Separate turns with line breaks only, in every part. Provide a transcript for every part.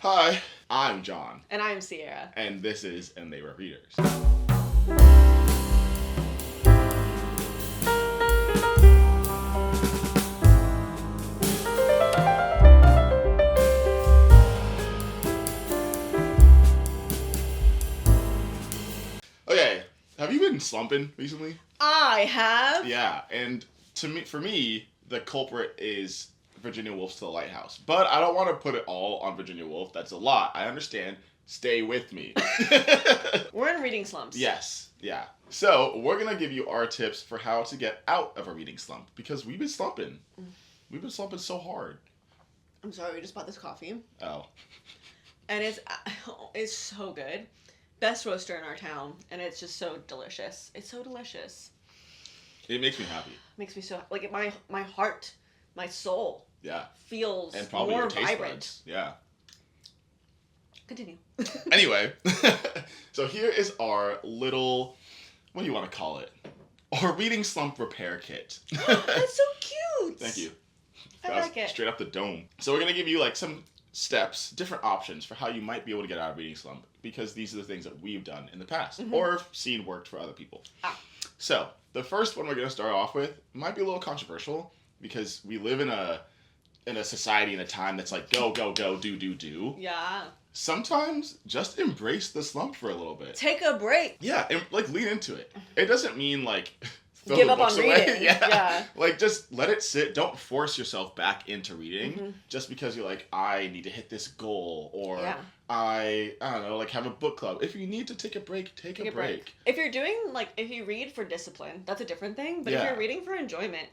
Hi, I'm John.
And I'm Sierra.
And this is And They Were Readers. Okay, have you been slumping recently?
I have.
Yeah, and for me, the culprit is Virginia Woolf's To the Lighthouse. But I don't want to put it all on Virginia Woolf. That's a lot. I understand. Stay with me.
We're in reading slumps.
Yes, yeah. So, we're going to give you our tips for how to get out of a reading slump. Because we've been slumping. We've been slumping so hard.
I'm sorry, we just bought this coffee.
Oh.
And it's so good. Best roaster in our town. And it's just so delicious. It's so delicious.
It makes me happy.
Makes me so... Like, my heart, my soul...
Yeah.
Feels
and probably
more
your taste
vibrant.
Buds. Yeah.
Continue.
Anyway, so here is our little, what do you want to call it? Our reading slump repair kit.
That's so cute.
Thank you.
I like it.
Straight up the dome. So we're going to give you like some steps, different options for how you might be able to get out of reading slump, because these are the things that we've done in the past or seen worked for other people. So the first one we're going to start off with might be a little controversial because we live in a society in a time that's like go, go, go, do, do, do.
Yeah.
Sometimes just embrace the slump for a little bit.
Take a break.
Yeah, and like lean into it. It doesn't mean like throw
give
the
up
books
on
away.
reading.
Yeah. Like just let it sit. Don't force yourself back into reading just because you're like, I need to hit this goal or I don't know, like have a book club. If you need to take a break, take a break.
If you're doing if you read for discipline, that's a different thing. But if you're reading for enjoyment,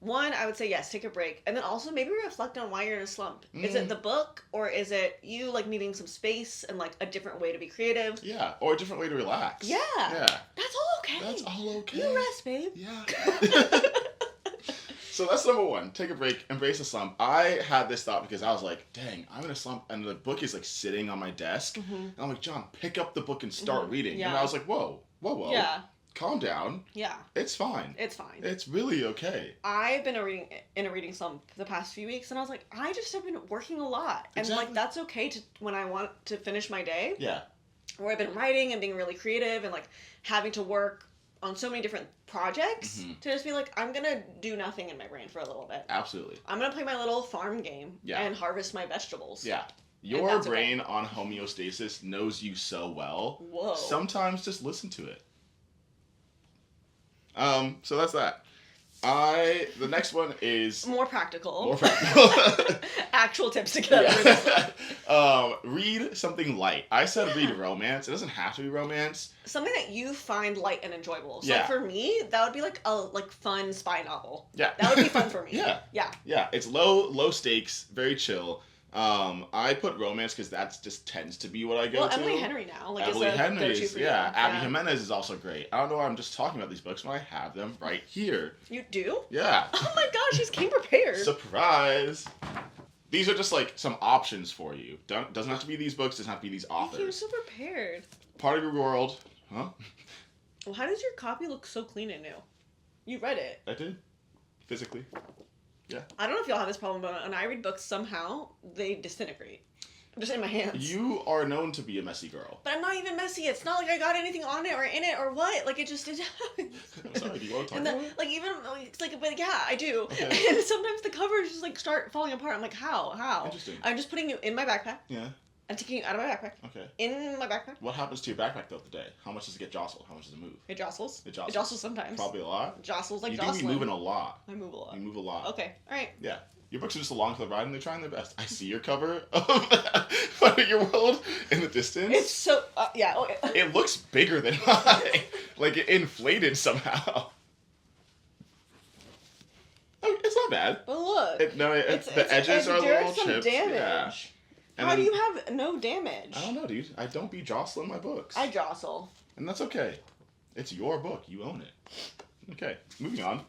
one, I would say yes, take a break. And then also maybe reflect on why you're in a slump. Is it the book or is it you needing some space and a different way to be creative?
Yeah, or a different way to relax.
Yeah.
Yeah.
That's all okay.
That's all okay.
You rest, babe.
Yeah. So that's number one. Take a break. Embrace the slump. I had this thought because I was like, dang, I'm in a slump. And the book is sitting on my desk. And I'm like, John, pick up the book and start reading.
Yeah.
And I was like, whoa.
Yeah.
Calm down.
Yeah.
It's fine.
It's fine.
It's really okay.
I've been in a reading slump the past few weeks. And I was like, I just have been working a lot.
Exactly.
And that's okay when I want to finish my day.
Yeah.
Where I've been writing and being really creative and having to work on so many different projects to just be I'm gonna do nothing in my brain for a little bit.
Absolutely.
I'm gonna play my little farm game and harvest my vegetables.
Yeah. Your brain on homeostasis knows you so well.
Whoa.
Sometimes just listen to it. So that's that. The next one is
more practical. Actual tips to get out of
read something light. I said read romance. It doesn't have to be romance.
Something that you find light and enjoyable. So
Yeah.
for me, that would be a fun spy novel.
Yeah.
That would be fun for me.
Yeah.
Yeah.
Yeah. It's low stakes, very chill. I put romance because that just tends to be what I go to.
Emily Henry now.
Emily Henry
is
is, Abby Jimenez is also great. I don't know why I'm just talking about these books when I have them right here.
You do?
Yeah.
Oh my gosh, she's came prepared.
Surprise! These are just some options for you. Doesn't have to be these books, doesn't have to be these authors.
You're so prepared.
Part of your world. Huh?
Well, how does your copy look so clean and new? You read it.
I did. Physically. Yeah.
I don't know if y'all have this problem, but when I read books, somehow they disintegrate. Just in my hands.
You are known to be a messy girl.
But I'm not even messy. It's not like I got anything on it or in it or what. It just
I'm sorry, do you want to talk about it?
But yeah, I do.
Okay.
And sometimes the covers just start falling apart. I'm like, how?
Interesting.
I'm just putting you in my backpack.
Yeah.
I'm taking you out of my backpack.
Okay.
In my backpack.
What happens to your backpack throughout the day? How much does it get jostled? How much does it move?
It jostles.
It jostles.
It jostles sometimes.
Probably a lot.
It jostles
you
jostling.
You do be moving a lot.
I move a lot.
You move a lot.
Okay. All right.
Yeah. Your books are just along for the ride and they're trying their best. I see your cover of Part of Your World in the distance.
It's so, yeah. Okay.
It looks bigger than mine. It inflated somehow. Oh, it's not bad.
But look.
The edges are a little chipped.
Damage.
Yeah.
How do you have no damage?
I don't know, dude. I don't be jostling my books.
I jostle.
And that's okay. It's your book. You own it. Okay, moving on.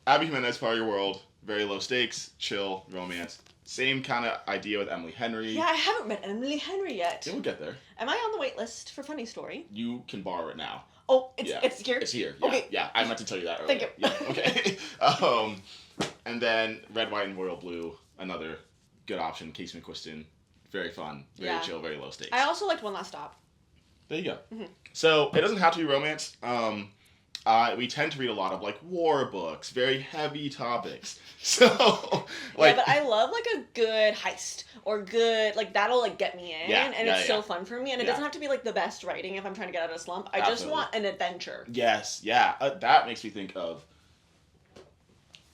Abby Jimenez, Part of Your World. Very low stakes, chill, romance. Same kind of idea with Emily Henry.
Yeah, I haven't read Emily Henry yet.
Yeah, we'll get there.
Am I on the wait list for Funny Story?
You can borrow it now.
Oh, it's here?
It's here. Yeah,
okay.
Yeah, I meant to tell you that earlier.
Thank you.
Yeah, okay. And then Red, White, and Royal Blue, another good option. Casey McQuiston, very fun, very chill, very low stakes.
I also liked One Last Stop.
There you go.
Mm-hmm.
So it doesn't have to be romance. We tend to read a lot of like war books, very heavy topics. So like,
yeah, but I love like a good heist or good like that'll like get me in, and it's so fun for me. And it doesn't have to be like the best writing if I'm trying to get out of a slump. I just want an adventure.
Yes, yeah, that makes me think of.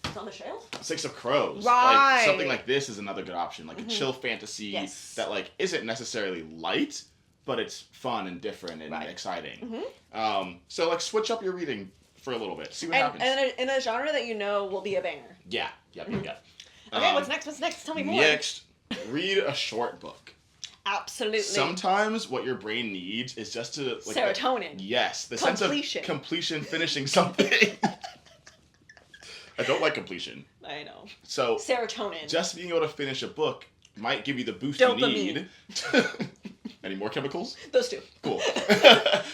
It's on the shelf.
Six of Crows.
Right.
Like, something like this is another good option, like a chill fantasy that like isn't necessarily light, but it's fun and different and exciting. So like switch up your reading for a little bit. See what happens.
And in a genre that you know will be a banger.
Yeah. Yep.
Okay, what's next? What's next? Tell me more.
Next, read a short book.
Absolutely.
Sometimes what your brain needs is just to like
serotonin.
The sense of completion, finishing something. I don't like completion.
I know.
So
serotonin.
Just being able to finish a book might give you the boost
Dopamine.
you need. Any more chemicals?
Those two.
Cool.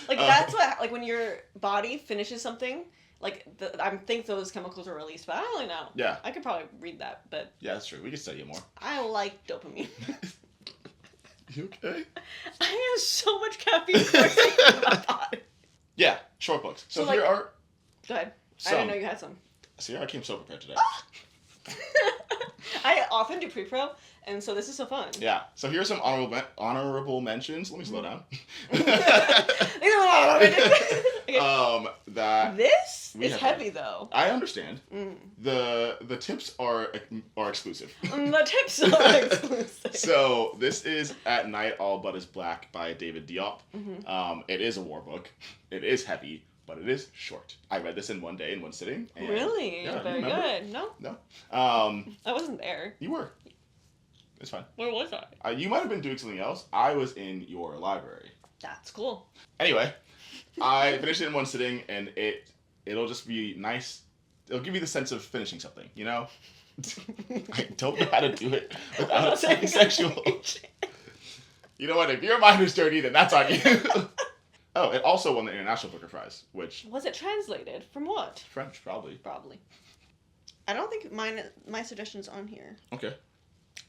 Like that's what like when your body finishes something, like I think those chemicals are released, but I don't really know.
Yeah.
I could probably read that, but
yeah, that's true. We can study it more.
I like dopamine.
You okay?
I have so much caffeine coursing in my body.
Yeah, short books. So
like,
here are.
Go ahead.
Some.
I didn't know you had some.
See, I came so prepared today.
I often do pre-pro, and so this is so fun.
Yeah. So here's some honorable mentions. Let me slow down. That
this is heavy though.
I understand. The tips are exclusive.
The tips are exclusive.
So this is At Night All But Is Black by David Diop. It is a war book. It is heavy, but it is short. I read this in one day in one sitting. And
really?
Yeah,
very good. No. I wasn't there.
You were. It's fine.
Where was I?
You might have been doing something else. I was in your library.
That's cool.
Anyway, I finished it in one sitting, and it'll just be nice. It'll give you the sense of finishing something, you know? I don't know how to do it without being sexual. You know what? If your mind is dirty, then that's on you. Oh, it also won the International Booker Prize, which...
Was it translated? From what?
French, probably.
Probably. I don't think my suggestion's on here.
Okay.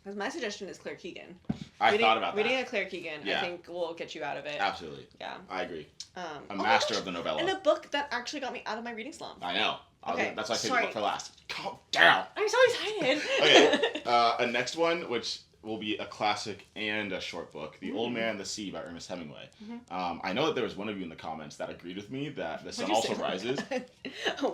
Because my suggestion is Claire Keegan.
I thought about that.
Reading a Claire Keegan, I think, will get you out of it.
Absolutely.
Yeah.
I agree. A master of the novella.
And a book that actually got me out of my reading slump.
I know.
Okay.
That's why I saved the book for last. Calm down.
I'm so excited.
Okay. A next one, which will be a classic and a short book, The Old Man and the Sea by Ernest Hemingway. I know that there was one of you in the comments that agreed with me that The Sun Also Rises.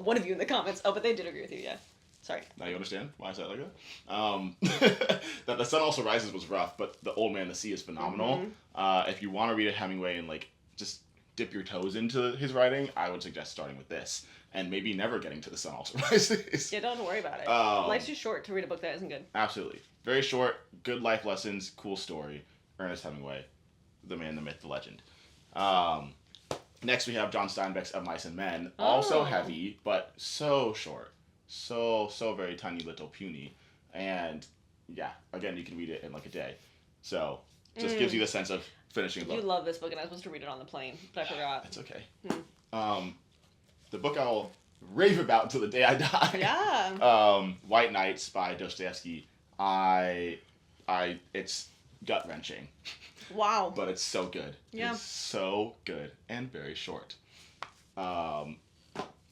One of you in the comments. Oh, but they did agree with you, yeah. Sorry.
Now you understand why I said it like that? That The Sun Also Rises was rough, but The Old Man and the Sea is phenomenal. If you want to read a Hemingway and like just dip your toes into his writing, I would suggest starting with this. And maybe never getting to The Sun Also Rises.
Yeah, don't worry about it. Life's too short to read a book that isn't good.
Absolutely. Very short, good life lessons, cool story. Ernest Hemingway, the man, the myth, the legend. Next we have John Steinbeck's Of Mice and Men. Also heavy, but so short. So very tiny little puny. And yeah, again, you can read it in like a day. So just gives you the sense of finishing a book.
You love this book, and I was supposed to read it on the plane, but I forgot.
It's okay. The book I will rave about until the day I die.
Yeah.
White Nights by Dostoevsky. It's gut wrenching.
Wow.
But it's so good.
Yeah.
It's so good and very short. Last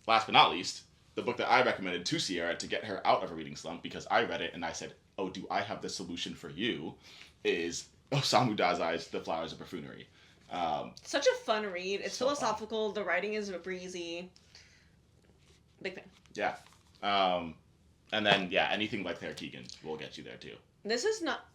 but not least, the book that I recommended to Sierra to get her out of a reading slump, because I read it and I said, oh, do I have the solution for you, is Osamu Dazai's The Flowers of Buffoonery.
Such a fun read. It's so philosophical. Fun. The writing is breezy. Big fan.
Yeah. And then, yeah, anything like Claire Keegan will get you there, too.
This is not...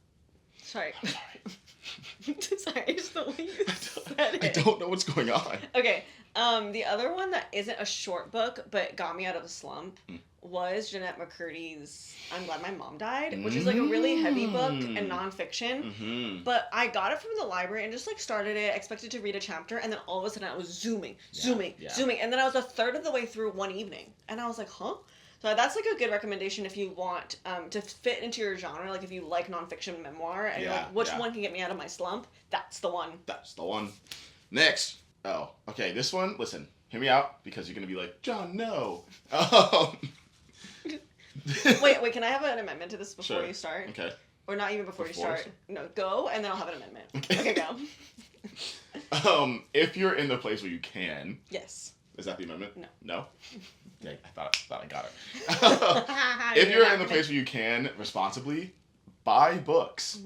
Sorry.
I'm sorry.
Sorry, it's the way you said it.
I don't know what's going on.
Okay. The other one that isn't a short book, but got me out of a slump, was Jeanette McCurdy's I'm Glad My Mom Died, which is like a really heavy book and nonfiction. But I got it from the library and just like started it, expected to read a chapter, and then all of a sudden I was zooming. And then I was a third of the way through one evening. And I was like, huh? So that's like a good recommendation if you want to fit into your genre, like if you like nonfiction memoir and you're like, which one can get me out of my slump? That's the one.
That's the one. Next. Oh, okay. This one, listen, hear me out, because you're going to be like, John, no.
Wait, can I have an amendment to this before you start?
Okay.
Or not even before you start. No, go, and then I'll have an amendment. Okay, go.
If you're in the place where you can.
Yes.
Is that the amendment?
No.
No? Yeah, I thought I got it. If you're in the place where you can responsibly, buy books.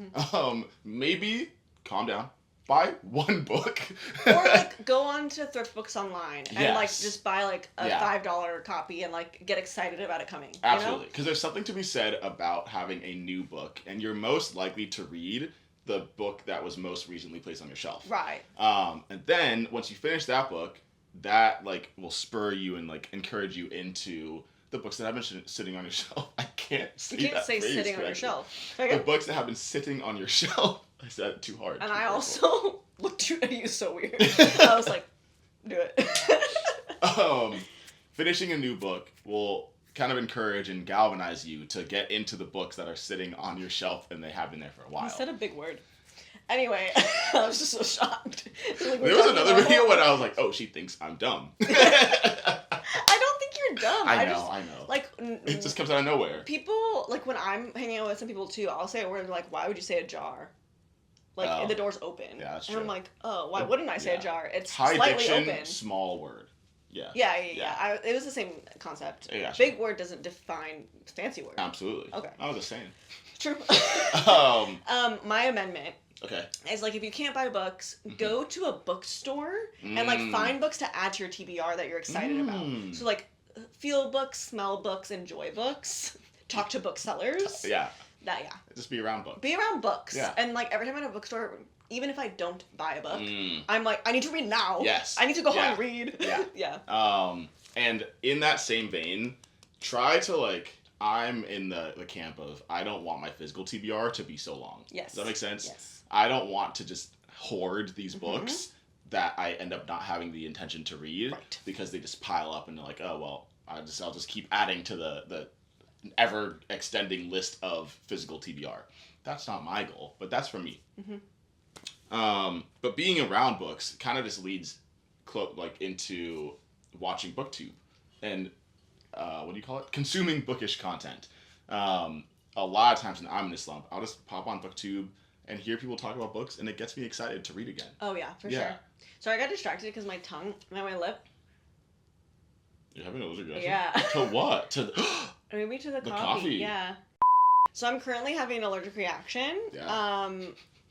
Maybe calm down. Buy one book.
Or like go on to thrift books online and like just buy like a $5 copy and like get excited about it coming.
Absolutely. Because there's something to be said about having a new book, and you're most likely to read the book that was most recently placed on your shelf.
Right.
And then once you finish that book, that like will spur you and like encourage you into the books that have been sitting on your shelf. I can't say
You can't
that
say
phrase
sitting on your
correctly.
shelf.
The books that have been sitting on your shelf. I said it too hard.
And I also looked at you so weird. I was like, do it.
Finishing a new book will kind of encourage and galvanize you to get into the books that are sitting on your shelf and they have been there for a while.
You said a big word. Anyway, I was just so shocked.
Like, there was another video when I was like, oh, she thinks I'm dumb.
I don't think you're dumb.
I know.
Like,
it just comes out of nowhere.
People, like when I'm hanging out with some people too, I'll say a word like, why would you say a jar? Like, the door's open.
Yeah, that's
and
true.
I'm like, oh, why wouldn't I say a jar? It's
high
slightly
diction,
open.
small word. Yeah.
Yeah. It was the same concept.
Yeah,
Big word doesn't define fancy word.
Absolutely.
Okay.
I was just saying.
True. My amendment.
Okay.
Is like if you can't buy books, go to a bookstore and like find books to add to your TBR that you're excited about. So like feel books, smell books, enjoy books, talk to booksellers.
Yeah.
That
Just be around books.
Be around books.
Yeah.
And like every time I'm at a bookstore, even if I don't buy a book, I'm like, I need to read now.
Yes.
I need to go home and read.
Yeah. And in that same vein, try to like, I'm in the camp of I don't want my physical TBR to be so long.
Yes.
Does that make sense?
Yes.
I don't want to just hoard these books that I end up not having the intention to read because they just pile up and they're like, oh well, I'll just keep adding to the ever extending list of physical TBR. That's not my goal, but that's for me. But being around books kind of just leads into watching Booktube and what do you call it? Consuming bookish content. A lot of times when I'm in a slump, I'll just pop on Booktube and hear people talk about books, and it gets me excited to read again.
Oh yeah, for sure. So I got distracted because my tongue and my lip.
You're having a allergic reaction?
Yeah.
To what? To
maybe to the
coffee.
Yeah. So I'm currently having an allergic reaction.
Yeah.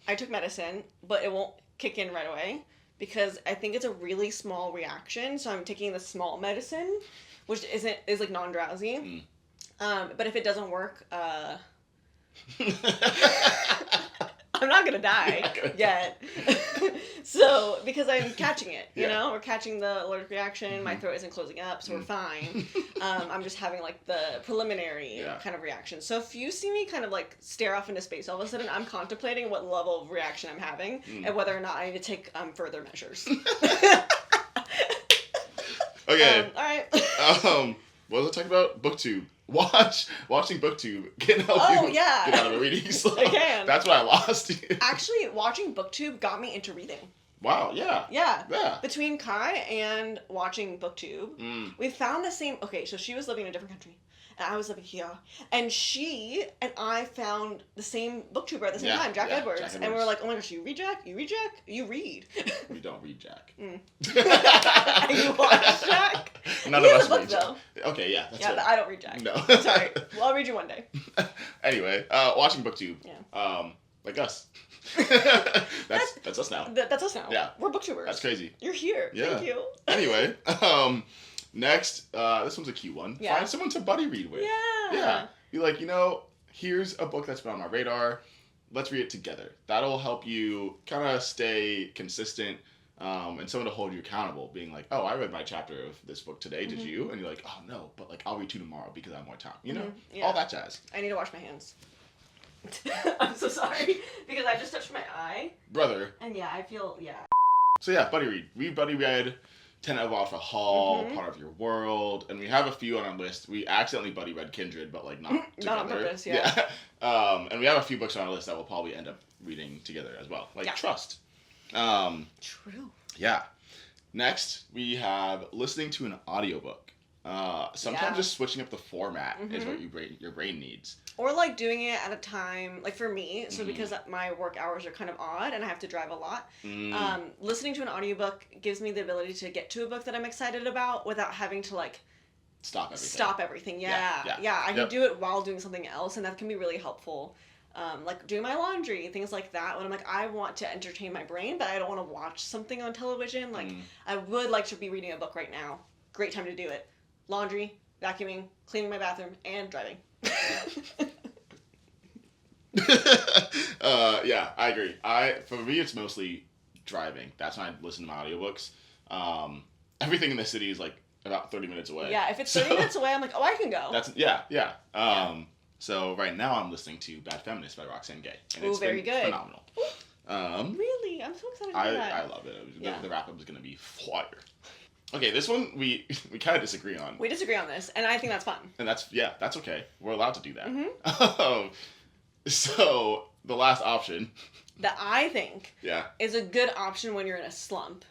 I took medicine, but it won't kick in right away because I think it's a really small reaction. So I'm taking the small medicine, which is like non-drowsy. But if it doesn't work, I'm not gonna die yet. So, because I'm catching it, you know? We're catching the allergic reaction, my throat isn't closing up, so we're fine. I'm just having, like, the preliminary kind of reaction. So if you see me kind of, like, stare off into space all of a sudden, I'm contemplating what level of reaction I'm having and whether or not I need to take further measures.
Okay.
All right.
What was I talking about? Booktube. Watching Booktube can help you get out of a reading slump.
It can.
That's why I lost you.
Actually, watching Booktube got me into reading.
Wow, yeah.
Yeah. Between Kai and watching Booktube, we found the same... Okay, so she was living in a different country, and I was living here. And she and I found the same booktuber at the same time, Jack Edwards. And we were like, oh my gosh, you read Jack? You read Jack? You read.
We don't read Jack.
You watch Jack?
None
of
us
book,
read Jack. Okay, yeah, that's
but I don't read Jack.
No.
Sorry. Well, I'll read you one day.
Anyway, watching Booktube.
Yeah.
Like us. That's us now.
That's us now.
Yeah.
We're booktubers.
That's crazy.
You're here.
Yeah.
Thank you.
Anyway, next, this one's a cute one.
Yeah.
Find someone to buddy read with.
Yeah.
Yeah. Be like, here's a book that's been on my radar. Let's read it together. That'll help you kind of stay consistent and someone to hold you accountable. Being like, oh, I read my chapter of this book today. Did you? And you're like, oh, no, but like I'll read 2 tomorrow because I have more time. All that jazz.
I need to wash my hands. I'm so sorry because I just touched my eye.
Brother.
And I feel,
So yeah, buddy read. We buddy read 10 Evolve for Hall, Part of Your World, and we have a few on our list. We accidentally buddy read Kindred, but like not together.
Not on purpose, yeah.
And we have a few books on our list that we'll probably end up reading together as well. Like Trust.
True.
Yeah. Next, we have listening to an audiobook. Sometimes just switching up the format is what your brain needs.
Or like doing it at a time, like for me, so because my work hours are kind of odd and I have to drive a lot, listening to an audiobook gives me the ability to get to a book that I'm excited about without having to like stop everything. Yeah. I can do it while doing something else, and that can be really helpful. Like doing my laundry, things like that, when I'm like, I want to entertain my brain, but I don't want to watch something on television. Like, I would like to be reading a book right now. Great time to do it. Laundry, vacuuming, cleaning my bathroom, and driving.
Yeah, I agree. For me, it's mostly driving. That's when I listen to my audiobooks. Everything in the city is like about 30 minutes away.
Yeah, if it's 30 minutes away, I'm like, oh, I can go.
Yeah. So right now I'm listening to Bad Feminist by Roxane Gay. And it's
very good.
Phenomenal.
Really? I'm so excited to hear that.
I love it. The wrap-up is going to be fire. Okay, this one we kind of disagree on.
We disagree on this, and I think that's fun.
And that's okay. We're allowed to do that. So the last option
that I think is a good option when you're in a slump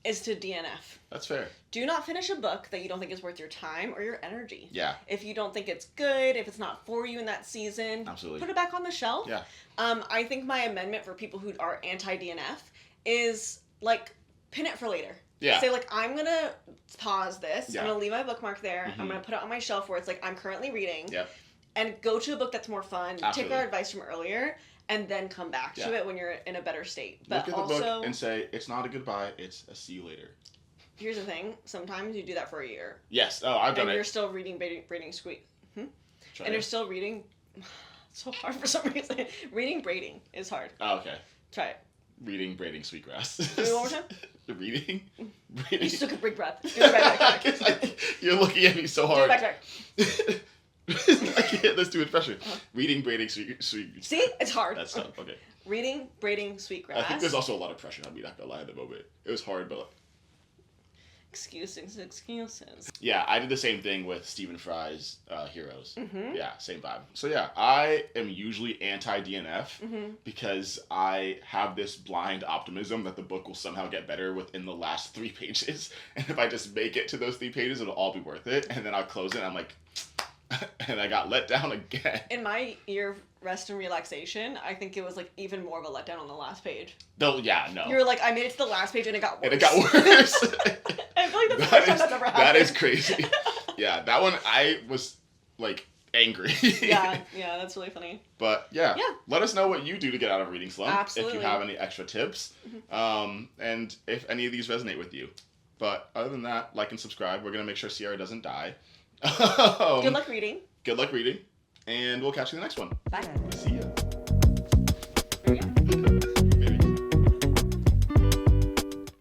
is to DNF.
That's fair.
Do not finish a book that you don't think is worth your time or your energy.
Yeah.
If you don't think it's good, if it's not for you in that season,
absolutely,
put it back on the shelf.
Yeah.
I think my amendment for people who are anti-DNF is like pin it for later.
Yeah.
Say like, I'm gonna pause this. Yeah. I'm gonna leave my bookmark there. I'm gonna put it on my shelf where it's like I'm currently reading.
Yep.
And go to a book that's more fun.
Absolutely.
Take our advice from earlier, and then come back to it when you're in a better state. But
look at the book and say, it's not a goodbye, it's a see you later.
Here's the thing. Sometimes you do that for a year.
Yes. Oh, I've done it.
And you're still reading Braiding Squeak. And you're still reading... It's so hard for some reason. Reading Braiding is hard.
Oh, okay.
Try it.
Reading Braiding Sweetgrass.
Do it one more time.
Reading?
You just took a big breath. Do it back.
You're looking at me so hard.
Do it back.
I can't. Let's do it fresh. Reading Braiding Sweet.
See? It's hard.
That's tough. Okay.
Reading Braiding Sweetgrass.
I think there's also a lot of pressure on me, not gonna lie, at the moment. It was hard, but...
Excuses.
Yeah, I did the same thing with Stephen Fry's Heroes. Yeah, same vibe. So yeah, I am usually anti-DNF because I have this blind optimism that the book will somehow get better within the last 3 pages. And if I just make it to those 3 pages, it'll all be worth it. And then I'll close it and I'm like... and I got let down again. In my year of rest and relaxation, I think it was like even more of a letdown on the last page. No, yeah, no. You were like, I made it to the last page and it got worse. And it got worse. I feel like that's the first time that's ever happened. That is crazy. Yeah, that one I was like angry. yeah, that's really funny. But yeah, let us know what you do to get out of reading slump. Absolutely. If you have any extra tips, and if any of these resonate with you. But other than that, like and subscribe. We're gonna make sure Sierra doesn't die. Good luck reading. And we'll catch you in the next one. Bye. See you.